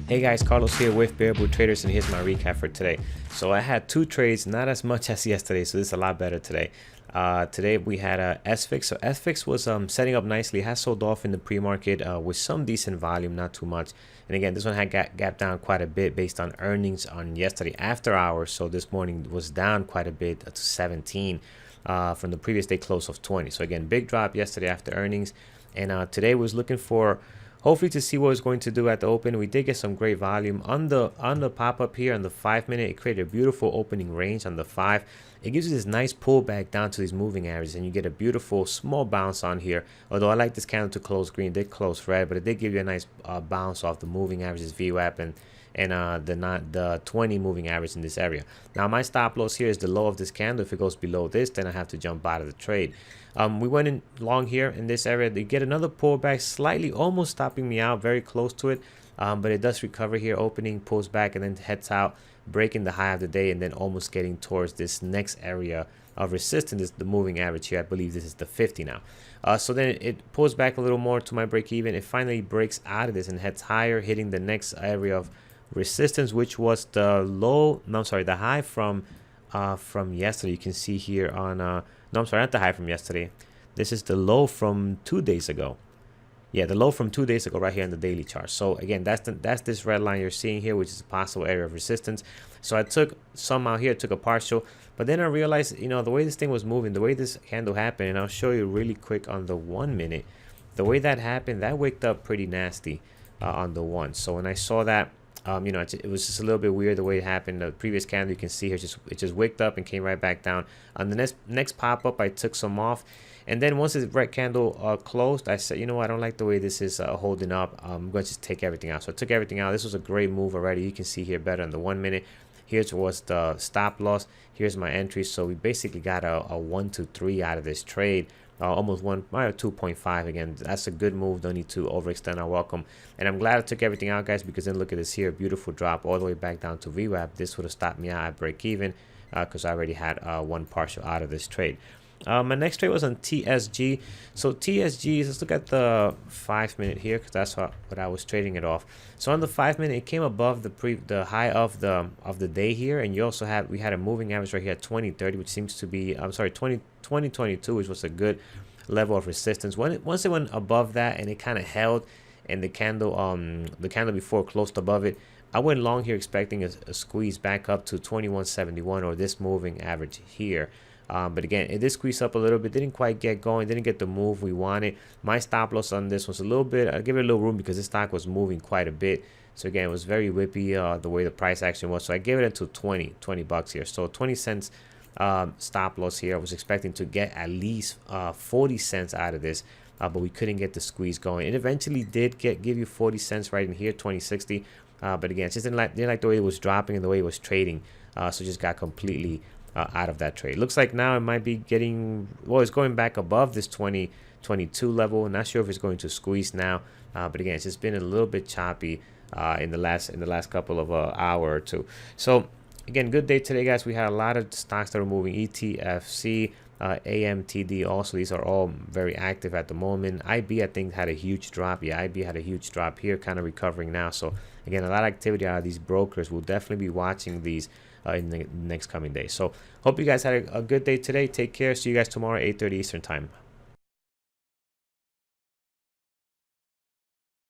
Hey guys, Carlos here with Bearable Traders, and here's my recap for today. So I had two trades, not as much as yesterday, so this is a lot better today. Today we had a SFIX. So SFIX was setting up nicely, has sold off in the pre-market with some decent volume, not too much. And again, this one had gapped down quite a bit based on earnings on yesterday after hours. So this morning was down quite a bit to 17 from the previous day close of 20. So again, big drop yesterday after earnings, and today was looking for hopefully to see what it's going to do at the open. We did get some great volume on the pop-up here on the 5-minute. It created a beautiful opening range on the 5. It gives you this nice pullback down to these moving averages, and you get a beautiful small bounce on here. Although I like this candle to close green, it did close red, but it did give you a nice bounce off the moving averages VWAP and the 20 moving average in this area. Now my stop loss here is the low of this candle. If it goes below this, then I have to jump out of the trade. We went in long here in this area. They get another pullback, slightly almost stopping me out, very close to it, but it does recover here, opening, pulls back, and then heads out, breaking the high of the day, and then almost getting towards this next area of resistance, is the moving average here. I believe this is the 50 now. So then it pulls back a little more to my break even. It finally breaks out of this and heads higher, hitting the next area of resistance, which was the low, no, I'm sorry, the high from yesterday. You can see here on no, I'm sorry, not the high from yesterday. This is the low from 2 days ago. Yeah, the low from 2 days ago right here in the daily chart. So again, that's this red line you're seeing here, which is a possible area of resistance. So I took some out here, took a partial, but then I realized, you know, the way this thing was moving, the way this candle happened, and I'll show you really quick on the 1 minute, the way that happened, that wicked up pretty nasty on the 1. So when I saw that, you know, it was just a little bit weird the way it happened. The previous candle, you can see here, it just wicked up and came right back down. On the next pop-up, I took some off. And then once the red candle closed, I said, you know what, I don't like the way this is holding up. I'm going to just take everything out. So I took everything out. This was a great move already. You can see here better on the 1 minute. Here's was the stop loss. Here's my entry. So we basically got a 1 to 3 out of this trade. Almost 2.5 again. That's a good move. Don't need to overextend our welcome. And I'm glad I took everything out, guys, because then look at this here, beautiful drop all the way back down to VWAP. This would have stopped me out at break even because I already had one partial out of this trade. My next trade was on TSG. So TSG, let's look at the 5 minute here, because that's what I was trading it off. So on the 5 minute, it came above the high of the day here, and you also we had a moving average right here at 2030, which seems to be 2022, which was a good level of resistance. Once it went above that and it kind of held, and the candle before closed above it, I went long here expecting a squeeze back up to 2171 or this moving average here. But again, it did squeeze up a little bit, didn't quite get going, didn't get the move we wanted. My stop loss on this was a little bit, I give it a little room because this stock was moving quite a bit. So again, it was very whippy the way the price action was. So I gave it into 20 bucks here. So 20 cents stop loss here. I was expecting to get at least 40 cents out of this, but we couldn't get the squeeze going. It eventually did give you 40 cents right in here, 20.60. But again, just didn't like the way it was dropping and the way it was trading. So just got completely out of that trade. Looks like now it might be getting, well, it's going back above this 2022 level. Not sure if it's going to squeeze now, but again, it's just been a little bit choppy in the last couple of hour or two. So again, good day today, guys. We had a lot of stocks that are moving. ETFC, AMTD, also these are all very active at the moment. IB, I think, had a huge drop. Yeah, IB had a huge drop here, kind of recovering now. So again, a lot of activity out of these brokers. We'll definitely be watching these in the next coming days. So hope you guys had a good day today. Take care. See you guys tomorrow, 8:30 Eastern time.